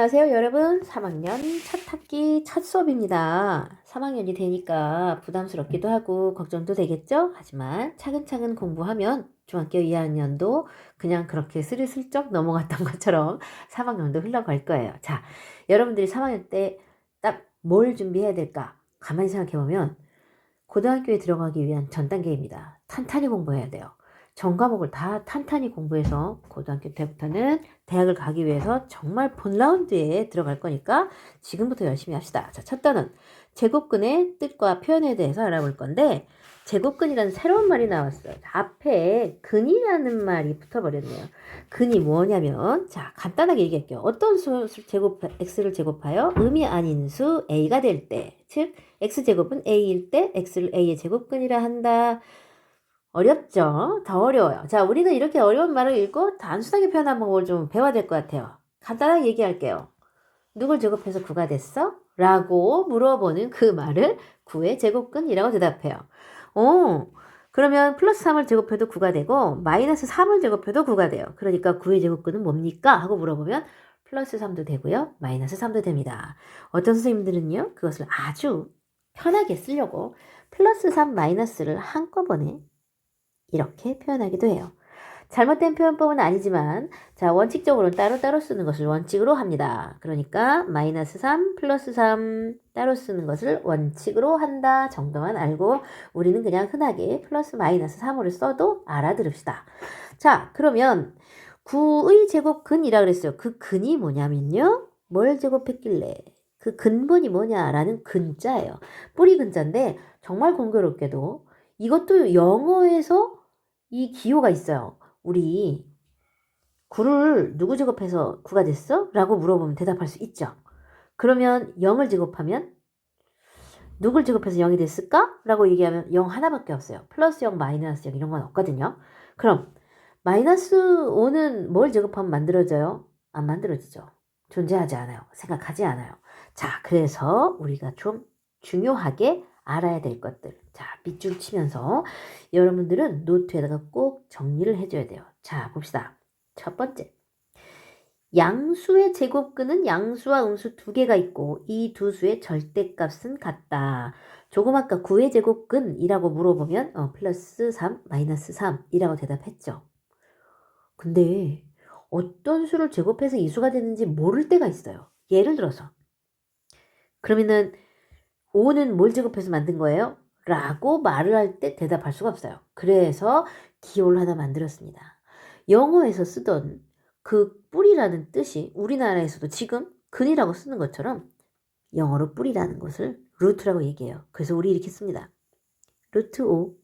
안녕하세요 여러분. 3학년 첫 학기 첫 수업입니다. 3학년이 되니까 부담스럽기도 하고 걱정도 되겠죠? 하지만 차근차근 공부하면 중학교 2학년도 그냥 그렇게 스르슬쩍 넘어갔던 것처럼 3학년도 흘러갈 거예요. 자, 여러분들이 3학년 때 딱 뭘 준비해야 될까? 가만히 생각해보면 고등학교에 들어가기 위한 전 단계입니다. 탄탄히 공부해야 돼요. 전 과목을 다 탄탄히 공부해서 고등학교 때부터는 대학을 가기 위해서 정말 본 라운드에 들어갈 거니까 지금부터 열심히 합시다. 자, 첫 단원 제곱근의 뜻과 표현에 대해서 알아볼 건데 제곱근이라는 새로운 말이 나왔어요. 앞에 근이라는 말이 붙어버렸네요. 근이 뭐냐면 자 간단하게 얘기할게요. 어떤 수를 x를 제곱하여 음이 아닌 수 a가 될 때, 즉 x제곱은 a일 때 x를 a의 제곱근이라 한다. 어렵죠? 더 어려워요. 자, 우리는 이렇게 어려운 말을 읽고 단순하게 표현한 방법을 좀 배워야 될 것 같아요. 간단하게 얘기할게요. 누굴 제곱해서 9가 됐어? 라고 물어보는 그 말을 9의 제곱근이라고 대답해요. 그러면 플러스 3을 제곱해도 9가 되고 마이너스 3을 제곱해도 9가 돼요. 그러니까 9의 제곱근은 뭡니까? 하고 물어보면 플러스 3도 되고요. 마이너스 3도 됩니다. 어떤 선생님들은요. 그것을 아주 편하게 쓰려고 플러스 3 마이너스를 한꺼번에 이렇게 표현하기도 해요. 잘못된 표현법은 아니지만 자 원칙적으로는 따로따로 쓰는 것을 원칙으로 합니다. 그러니까 마이너스 3 플러스 3 따로 쓰는 것을 원칙으로 한다 정도만 알고 우리는 그냥 흔하게 플러스 마이너스 3으로 써도 알아들읍시다. 자 그러면 9의 제곱근이라 그랬어요. 그 근이 뭐냐면요. 뭘 제곱했길래 그 근본이 뭐냐라는 근자예요. 뿌리 근자인데 정말 공교롭게도 이것도 영어에서 이 기호가 있어요. 우리 9를 누구 제곱해서 9가 됐어? 라고 물어보면 대답할 수 있죠. 그러면 0을 제곱하면 누굴 제곱해서 0이 됐을까? 라고 얘기하면 0 하나밖에 없어요. 플러스 0, 마이너스 0 이런 건 없거든요. 그럼 마이너스 5는 뭘 제곱하면 만들어져요? 안 만들어지죠. 존재하지 않아요. 생각하지 않아요. 자, 그래서 우리가 좀 중요하게 알아야 될 것들. 자, 밑줄 치면서 여러분들은 노트에다가 꼭 정리를 해줘야 돼요. 자, 봅시다. 첫 번째. 양수의 제곱근은 양수와 음수 두 개가 있고 이 두 수의 절대값은 같다. 조금 아까 9의 제곱근이라고 물어보면 플러스 3, 마이너스 3이라고 대답했죠. 근데 어떤 수를 제곱해서 이 수가 되는지 모를 때가 있어요. 예를 들어서 그러면은 5는 뭘 제곱해서 만든 거예요? 라고 말을 할 때 대답할 수가 없어요. 그래서 기호를 하나 만들었습니다. 영어에서 쓰던 그 뿌리라는 뜻이 우리나라에서도 지금 근이라고 쓰는 것처럼 영어로 뿌리라는 것을 루트라고 얘기해요. 그래서 우리 이렇게 씁니다. 루트 5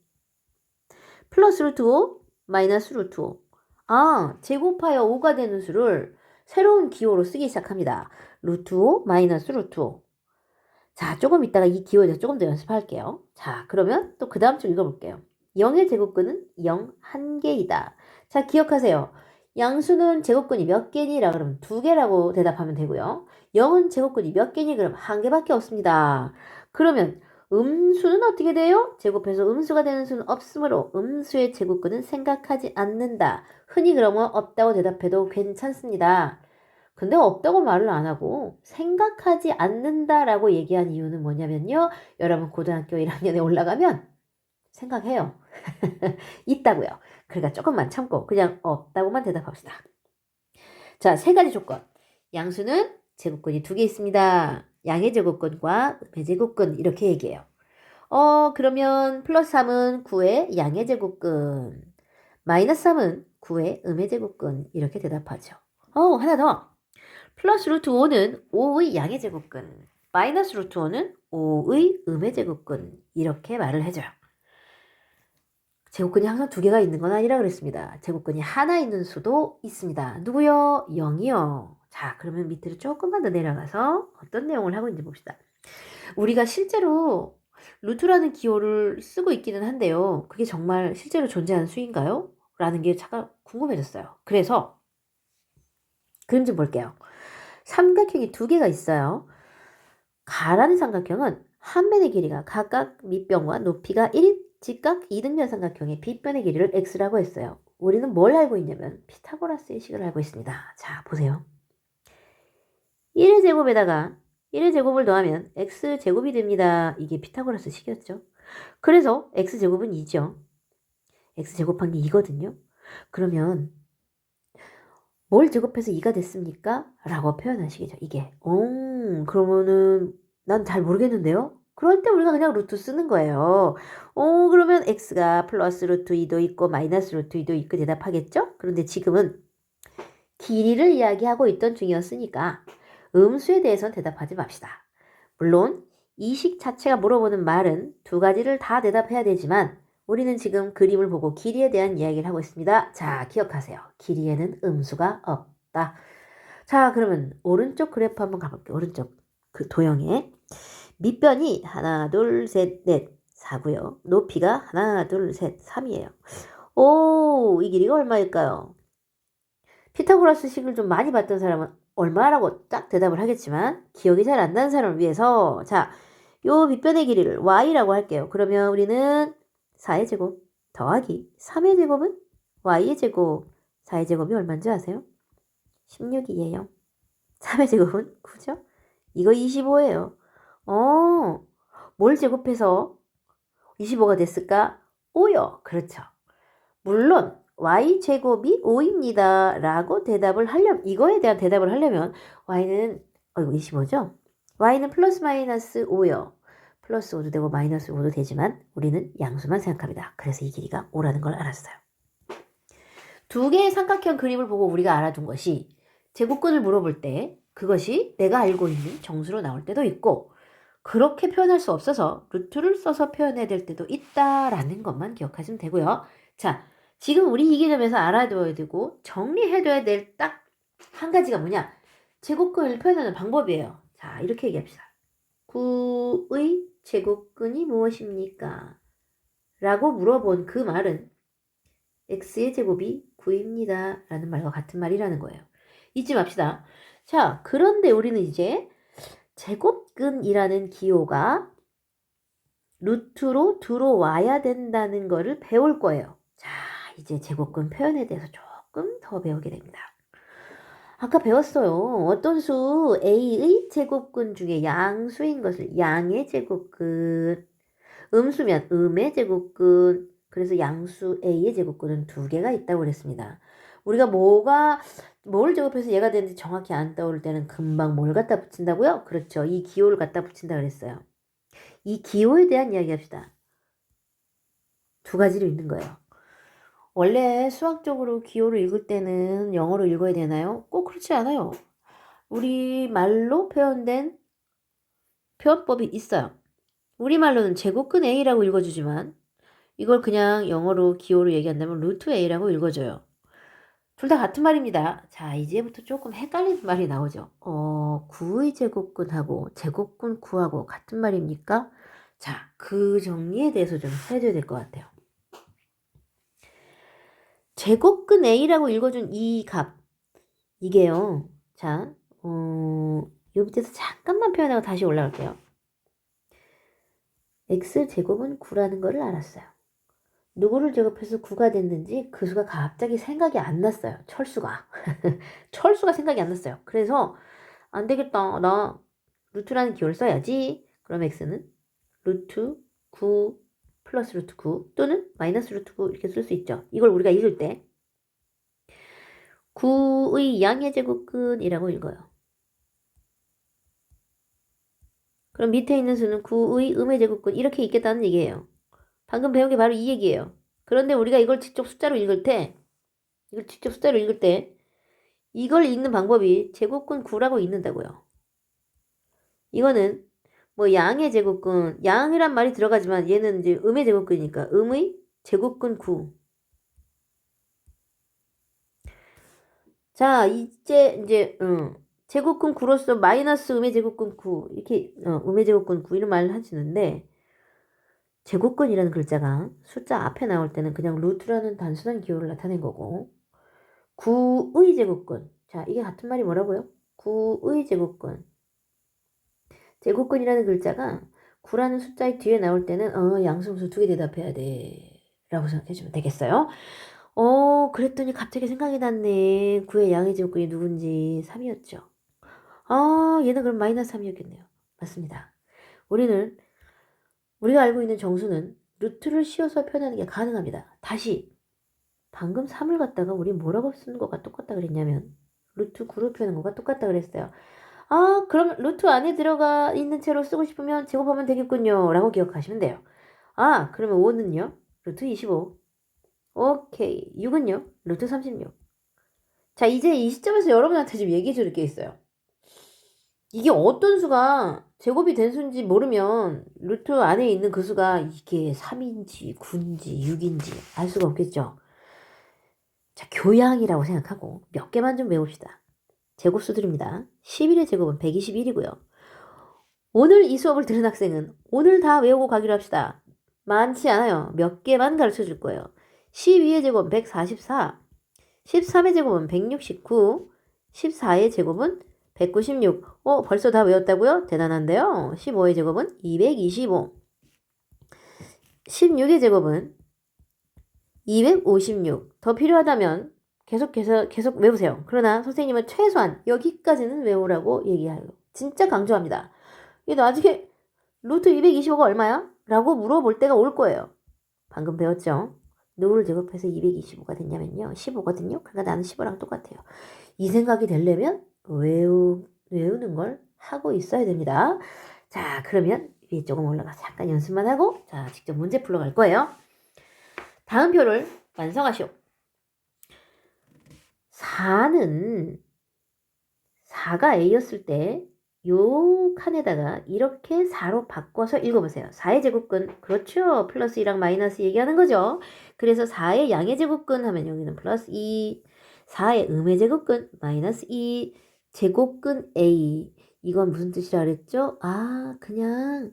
플러스 루트 5 마이너스 루트 5 제곱하여 5가 되는 수를 새로운 기호로 쓰기 시작합니다. 루트 5 마이너스 루트 5 자, 조금 이따가 이 기호에 대해서 조금 더 연습할게요. 자, 그러면 또 그 다음 줄 읽어볼게요. 0의 제곱근은 0 한 개이다. 자, 기억하세요. 양수는 제곱근이 몇 개니라 그러면 2개라고 대답하면 되고요. 0은 제곱근이 몇 개니 그러면 1개밖에 없습니다. 그러면 음수는 어떻게 돼요? 제곱해서 음수가 되는 수는 없으므로 음수의 제곱근은 생각하지 않는다. 흔히 그러면 없다고 대답해도 괜찮습니다. 근데 없다고 말을 안 하고 생각하지 않는다라고 얘기한 이유는 뭐냐면요. 여러분 고등학교 1학년에 올라가면 생각해요. 있다고요. 그러니까 조금만 참고 그냥 없다고만 대답합시다. 자, 세 가지 조건. 양수는 제곱근이 2개 있습니다. 양의 제곱근과 음의 제곱근 이렇게 얘기해요. 그러면 플러스 3은 9의 양의 제곱근, 마이너스 3은 9의 음의 제곱근 이렇게 대답하죠. 하나 더. 플러스 루트 5는 5의 양의 제곱근, 마이너스 루트 5는 5의 음의 제곱근 이렇게 말을 해줘요. 제곱근이 항상 2개가 있는 건 아니라 그랬습니다. 제곱근이 하나 있는 수도 있습니다. 누구요? 0이요. 자, 그러면 밑으로 조금만 더 내려가서 어떤 내용을 하고 있는지 봅시다. 우리가 실제로 루트라는 기호를 쓰고 있기는 한데요. 그게 정말 실제로 존재하는 수인가요? 라는 게 잠깐 궁금해졌어요. 그래서 그림 좀 볼게요. 삼각형이 2개가 있어요. 가라는 삼각형은 한 면의 길이가 각각 밑변과 높이가 1, 직각 이등변 삼각형의 빗변의 길이를 x라고 했어요. 우리는 뭘 알고 있냐면 피타고라스의 식을 알고 있습니다. 자, 보세요. 1의 제곱에다가 1의 제곱을 더하면 x제곱이 됩니다. 이게 피타고라스 식이었죠. 그래서 x제곱은 2죠. x제곱한 게 2거든요. 그러면 뭘 제곱해서 2가 됐습니까? 라고 표현한 식이죠. 이게. 그러면은 난 잘 모르겠는데요? 그럴 때 우리가 그냥 루트 쓰는 거예요. 그러면 x가 플러스 루트 2도 있고 마이너스 루트 2도 있고 대답하겠죠? 그런데 지금은 길이를 이야기하고 있던 중이었으니까 음수에 대해서는 대답하지 맙시다. 물론 이 식 자체가 물어보는 말은 두 가지를 다 대답해야 되지만 우리는 지금 그림을 보고 길이에 대한 이야기를 하고 있습니다. 자, 기억하세요. 길이에는 음수가 없다. 자, 그러면 오른쪽 그래프 한번 가볼게요. 오른쪽 그 도형에 밑변이 하나, 둘, 셋, 넷, 4고요. 높이가 하나, 둘, 셋, 3이에요. 오, 이 길이가 얼마일까요? 피타고라스 식을 좀 많이 봤던 사람은 얼마라고 딱 대답을 하겠지만 기억이 잘 안 나는 사람을 위해서 자, 요 밑변의 길이를 y라고 할게요. 그러면 우리는 4의 제곱 더하기 3의 제곱은 y의 제곱 4의 제곱이 얼마인지 아세요? 16이에요. 3의 제곱은 9죠? 이거 25예요. 뭘 제곱해서 25가 됐을까? 5요. 그렇죠. 물론 y제곱이 5입니다. 라고 대답을 하려면 이거에 대한 대답을 하려면 y는 25죠? y는 플러스 마이너스 5요. 플러스 5도 되고 마이너스 5도 되지만 우리는 양수만 생각합니다. 그래서 이 길이가 5라는 걸 알았어요. 두 개의 삼각형 그림을 보고 우리가 알아둔 것이 제곱근을 물어볼 때 그것이 내가 알고 있는 정수로 나올 때도 있고 그렇게 표현할 수 없어서 루트를 써서 표현해야 될 때도 있다라는 것만 기억하시면 되고요. 자, 지금 우리 이 개념에서 알아둬야 되고 정리해둬야 될 딱 한 가지가 뭐냐? 제곱근을 표현하는 방법이에요. 자, 이렇게 얘기합시다. 9의 제곱근이 무엇입니까? 라고 물어본 그 말은 x의 제곱이 9입니다. 라는 말과 같은 말이라는 거예요. 잊지 맙시다. 자, 그런데 우리는 이제 제곱근이라는 기호가 루트로 들어와야 된다는 거를 배울 거예요. 자, 이제 제곱근 표현에 대해서 조금 더 배우게 됩니다. 아까 배웠어요. 어떤 수 A의 제곱근 중에 양수인 것을 양의 제곱근, 음수면 음의 제곱근, 그래서 양수 A의 제곱근은 두 개가 있다고 그랬습니다. 우리가 뭘 제곱해서 얘가 되는지 정확히 안 떠오를 때는 금방 뭘 갖다 붙인다고요? 그렇죠. 이 기호를 갖다 붙인다 그랬어요. 이 기호에 대한 이야기 합시다. 두 가지로 읽는 거예요. 원래 수학적으로 기호를 읽을 때는 영어로 읽어야 되나요? 꼭 그렇지 않아요. 우리말로 표현된 표현법이 있어요. 우리말로는 제곱근 A라고 읽어주지만 이걸 그냥 영어로 기호로 얘기한다면 루트 A라고 읽어줘요. 둘 다 같은 말입니다. 자, 이제부터 조금 헷갈리는 말이 나오죠. 9의 제곱근하고 제곱근 9하고 같은 말입니까? 자, 그 정리에 대해서 좀 해줘야 될 것 같아요. 제곱근 A라고 읽어준 이 값, 이게요. 자, 요 밑에서 잠깐만 표현하고 다시 올라갈게요. x제곱은 9라는 거를 알았어요. 누구를 제곱해서 9가 됐는지 그 수가 갑자기 생각이 안 났어요. 철수가. 철수가 생각이 안 났어요. 그래서 안 되겠다. 나 루트라는 기호를 써야지. 그럼 x는 루트 9 플러스 루트 9 또는 마이너스 루트 9 이렇게 쓸 수 있죠. 이걸 우리가 읽을 때 9의 양의 제곱근이라고 읽어요. 그럼 밑에 있는 수는 9의 음의 제곱근 이렇게 읽겠다는 얘기예요. 방금 배운 게 바로 이 얘기예요. 그런데 우리가 이걸 직접 숫자로 읽을 때 이걸 읽는 방법이 제곱근 9라고 읽는다고요. 이거는 뭐 양의 제곱근, 양이란 말이 들어가지만 얘는 이제 음의 제곱근이니까 음의 제곱근 9. 자, 이제 제곱근 9로서 마이너스 음의 제곱근 9 이렇게 음의 제곱근 9 이런 말을 하시는데 제곱근이라는 글자가 숫자 앞에 나올 때는 그냥 루트라는 단순한 기호를 나타낸 거고 9의 제곱근. 자, 이게 같은 말이 뭐라고요? 9의 제곱근. 제곱근이라는 글자가 9라는 숫자의 뒤에 나올 때는 양수음수 두 개 대답해야 돼 라고 생각해주면 되겠어요. 그랬더니 갑자기 생각이 났네. 9의 양의 제곱근이 누군지 3이었죠. 얘는 그럼 마이너스 3이었겠네요. 맞습니다. 우리가 알고 있는 정수는 루트를 씌워서 표현하는 게 가능합니다. 다시 방금 3을 갖다가 우리 뭐라고 쓰는 거가 똑같다 그랬냐면 루트 9로 표현한 거가 똑같다 그랬어요. 그럼 루트 안에 들어가 있는 채로 쓰고 싶으면 제곱하면 되겠군요. 라고 기억하시면 돼요. 그러면 5는요? 루트 25. 오케이. 6은요? 루트 36. 자, 이제 이 시점에서 여러분한테 좀 얘기해 줄 게 있어요. 이게 어떤 수가 제곱이 된 수인지 모르면 루트 안에 있는 그 수가 이게 3인지 9인지 6인지 알 수가 없겠죠. 자, 교양이라고 생각하고 몇 개만 좀 외웁시다. 제곱수들입니다. 11의 제곱은 121이고요. 오늘 이 수업을 들은 학생은 오늘 다 외우고 가기로 합시다. 많지 않아요. 몇 개만 가르쳐 줄 거예요. 12의 제곱은 144, 13의 제곱은 169, 14의 제곱은 196. 벌써 다 외웠다고요? 대단한데요. 15의 제곱은 225. 16의 제곱은 256. 더 필요하다면 계속 외우세요. 그러나 선생님은 최소한 여기까지는 외우라고 얘기해요. 진짜 강조합니다. 이게 나중에 루트 225가 얼마야? 라고 물어볼 때가 올 거예요. 방금 배웠죠? 누구를 제곱해서 225가 됐냐면요. 15거든요. 그러니까 나는 15랑 똑같아요. 이 생각이 되려면 외우는 걸 하고 있어야 됩니다. 자, 그러면 위에 조금 올라가서 잠깐 연습만 하고 자, 직접 문제 풀러갈 거예요. 다음 표를 완성하시오. 4가 A였을 때 요 칸에다가 이렇게 4로 바꿔서 읽어보세요. 4의 제곱근, 그렇죠. 플러스 2랑 마이너스 얘기하는 거죠. 그래서 4의 양의 제곱근 하면 여기는 플러스 2, 4의 음의 제곱근, 마이너스 2, 제곱근 A. 이건 무슨 뜻이라 그랬죠? 그냥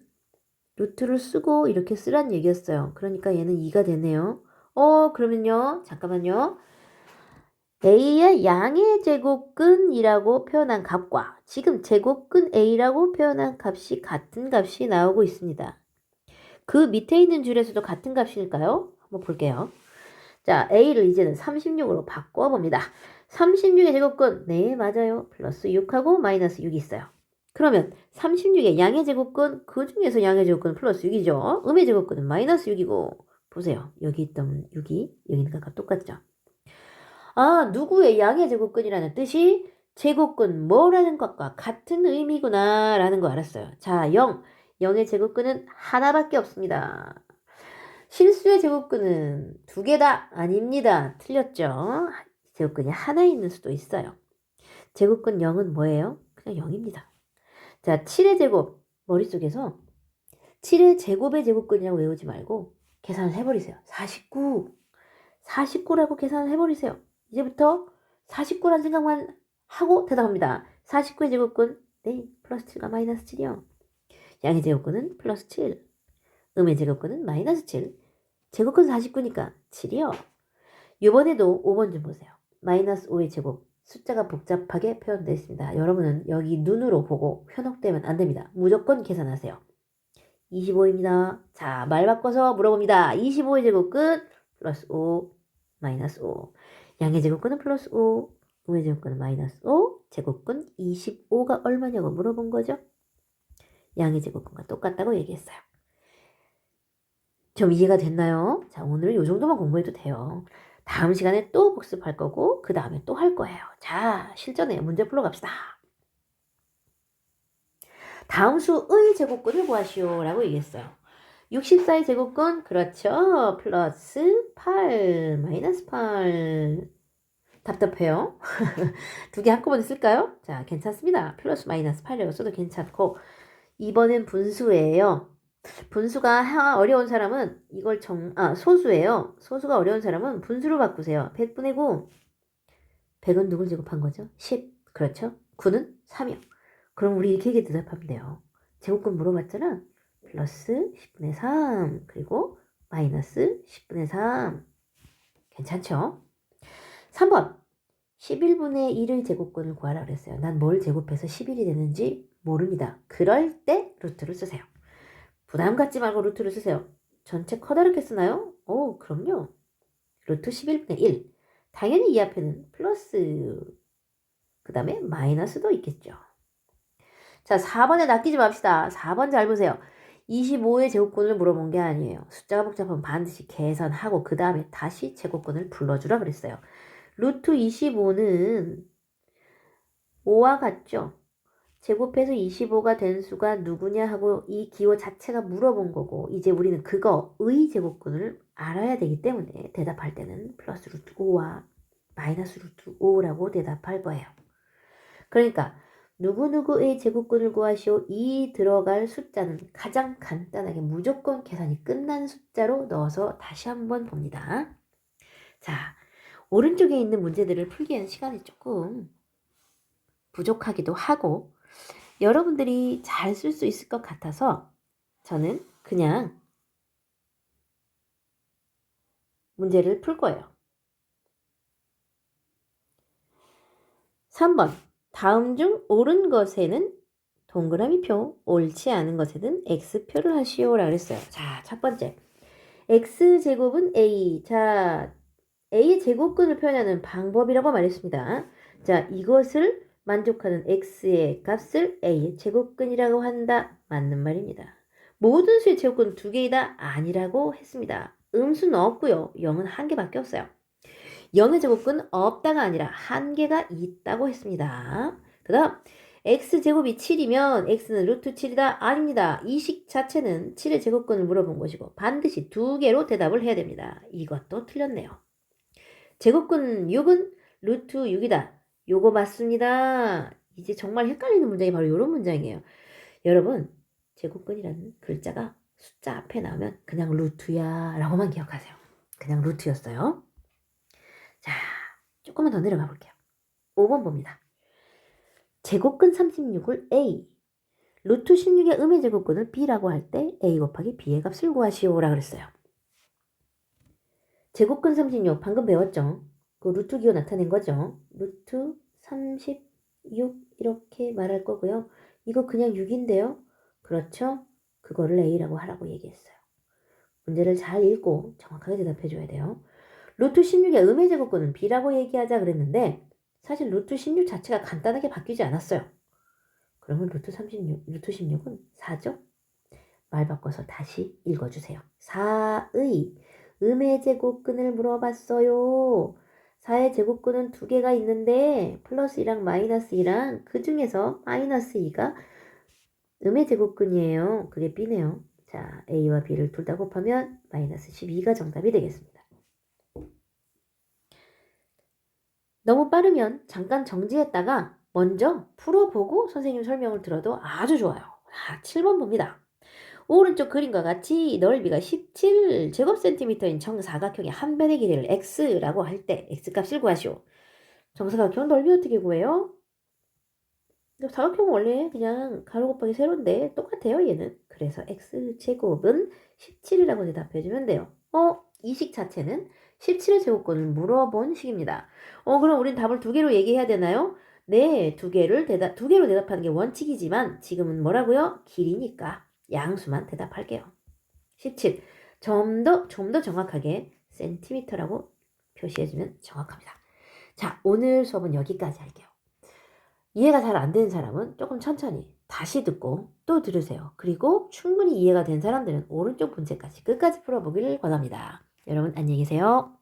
루트를 쓰고 이렇게 쓰란 얘기였어요. 그러니까 얘는 2가 되네요. 그러면요. 잠깐만요. A의 양의 제곱근이라고 표현한 값과 지금 제곱근 A라고 표현한 값이 같은 값이 나오고 있습니다. 그 밑에 있는 줄에서도 같은 값일까요? 한번 볼게요. 자, A를 이제는 36으로 바꿔봅니다. 36의 제곱근, 네, 맞아요. 플러스 6하고 마이너스 6이 있어요. 그러면 36의 양의 제곱근, 그 중에서 양의 제곱근 플러스 6이죠. 음의 제곱근은 마이너스 6이고, 보세요. 여기 있던 6이 여기 있는 값과 똑같죠. 누구의 양의 제곱근이라는 뜻이 제곱근 뭐라는 것과 같은 의미구나 라는 거 알았어요. 자, 0의 제곱근은 하나밖에 없습니다. 실수의 제곱근은 2개다. 아닙니다. 틀렸죠. 제곱근이 하나 있는 수도 있어요. 제곱근 0은 뭐예요? 그냥 0입니다. 자, 7의 제곱 머릿속에서 7의 제곱의 제곱근이라고 외우지 말고 계산을 해버리세요. 49라고 계산을 해버리세요. 이제부터 49란 생각만 하고 대답합니다. 49의 제곱근, 네, 플러스 7과 마이너스 7이요. 양의 제곱근은 플러스 7, 음의 제곱근은 마이너스 7, 제곱근 49니까 7이요. 이번에도 5번 좀 보세요. 마이너스 5의 제곱, 숫자가 복잡하게 표현되어 있습니다. 여러분은 여기 눈으로 보고 현혹되면 안 됩니다. 무조건 계산하세요. 25입니다. 자, 말 바꿔서 물어봅니다. 25의 제곱근 플러스 5, 마이너스 5. 양의 제곱근은 플러스 5, 음의 제곱근은 마이너스 5, 제곱근 25가 얼마냐고 물어본 거죠. 양의 제곱근과 똑같다고 얘기했어요. 좀 이해가 됐나요? 자, 오늘은 이 정도만 공부해도 돼요. 다음 시간에 또 복습할 거고 그 다음에 또 할 거예요. 자, 실전에 문제 풀러 갑시다. 다음 수의 제곱근을 구하시오 라고 얘기했어요. 64의 제곱근, 그렇죠. 플러스 8, 마이너스 8. 답답해요. 두 개 한꺼번에 쓸까요? 자, 괜찮습니다. 플러스 마이너스 8이라고 써도 괜찮고. 이번엔 분수예요. 분수가 어려운 사람은 이걸 소수예요. 소수가 어려운 사람은 분수로 바꾸세요. 100분의 9. 100은 누굴 제곱한 거죠? 10. 그렇죠? 9는 3이요. 그럼 우리 이렇게 대답하면 돼요. 제곱근 물어봤잖아. 플러스 10분의 3 그리고 마이너스 10분의 3 괜찮죠? 3번 11분의 1의 제곱근을 구하라 그랬어요. 난 뭘 제곱해서 11이 되는지 모릅니다. 그럴 때 루트를 쓰세요. 부담 갖지 말고 루트를 쓰세요. 전체 커다랗게 쓰나요? 그럼요. 루트 11분의 1. 당연히 이 앞에는 플러스 그 다음에 마이너스도 있겠죠. 자, 4번에 낚이지 맙시다. 4번 잘 보세요. 25의 제곱근을 물어본 게 아니에요. 숫자가 복잡하면 반드시 계산하고 그 다음에 다시 제곱근을 불러주라 그랬어요. 루트 25는 5와 같죠? 제곱해서 25가 된 수가 누구냐 하고 이 기호 자체가 물어본 거고 이제 우리는 그거의 제곱근을 알아야 되기 때문에 대답할 때는 플러스 루트 5와 마이너스 루트 5라고 대답할 거예요. 그러니까 누구누구의 제곱근을 구하시오. 이 들어갈 숫자는 가장 간단하게 무조건 계산이 끝난 숫자로 넣어서 다시 한번 봅니다. 자, 오른쪽에 있는 문제들을 풀기에는 시간이 조금 부족하기도 하고 여러분들이 잘 쓸 수 있을 것 같아서 저는 그냥 문제를 풀 거예요. 3번. 다음 중 옳은 것에는 동그라미표, 옳지 않은 것에는 X표를 하시오라고 그랬어요. 자, 첫 번째. X제곱은 A. 자, A의 제곱근을 표현하는 방법이라고 말했습니다. 자, 이것을 만족하는 X의 값을 A의 제곱근이라고 한다. 맞는 말입니다. 모든 수의 제곱근은 2개이다. 아니라고 했습니다. 음수는 없고요. 0은 1개밖에 없어요. 0의 제곱근 없다가 아니라 1개가 있다고 했습니다. 그 다음 x제곱이 7이면 x는 루트 7이다. 아닙니다. 이 식 자체는 7의 제곱근을 물어본 것이고 반드시 2개로 대답을 해야 됩니다. 이것도 틀렸네요. 제곱근 6은 루트 6이다. 요거 맞습니다. 이제 정말 헷갈리는 문장이 바로 이런 문장이에요. 여러분 제곱근이라는 글자가 숫자 앞에 나오면 그냥 루트야 라고만 기억하세요. 그냥 루트였어요. 자, 조금만 더 내려가 볼게요. 5번 봅니다. 제곱근 36을 A, 루트 16의 음의 제곱근을 B라고 할 때 A 곱하기 B의 값을 구하시오라 그랬어요. 제곱근 36 방금 배웠죠? 그 루트 기호 나타낸 거죠? 루트 36 이렇게 말할 거고요. 이거 그냥 6인데요. 그렇죠? 그거를 A라고 하라고 얘기했어요. 문제를 잘 읽고 정확하게 대답해 줘야 돼요. 루트 16의 음의 제곱근은 B라고 얘기하자 그랬는데 사실 루트 16 자체가 간단하게 바뀌지 않았어요. 그러면 루트 16은 4죠? 말 바꿔서 다시 읽어주세요. 4의 음의 제곱근을 물어봤어요. 4의 제곱근은 2개가 있는데 플러스 2랑 마이너스 2랑 그 중에서 마이너스 2가 음의 제곱근이에요. 그게 B네요. 자, A와 B를 둘 다 곱하면 마이너스 12가 정답이 되겠습니다. 너무 빠르면 잠깐 정지했다가 먼저 풀어보고 선생님 설명을 들어도 아주 좋아요. 7번 봅니다. 오른쪽 그림과 같이 넓이가 17제곱센티미터인 정사각형의 한 변의 길이를 x라고 할 때 x값을 구하시오. 정사각형 넓이 어떻게 구해요? 사각형은 원래 그냥 가로 곱하기 세로인데 똑같아요 얘는. 그래서 x제곱은 17이라고 대답해주면 돼요. 이 식 자체는 17의 제곱근을 물어본 식입니다. 그럼 우린 답을 2개로 얘기해야 되나요? 네, 2개로 대답하는 게 원칙이지만 지금은 뭐라고요? 길이니까 양수만 대답할게요. 17. 좀 더 정확하게 센티미터라고 표시해주면 정확합니다. 자, 오늘 수업은 여기까지 할게요. 이해가 잘 안 되는 사람은 조금 천천히 다시 듣고 또 들으세요. 그리고 충분히 이해가 된 사람들은 오른쪽 문제까지 끝까지 풀어보기를 권합니다. 여러분 안녕히 계세요.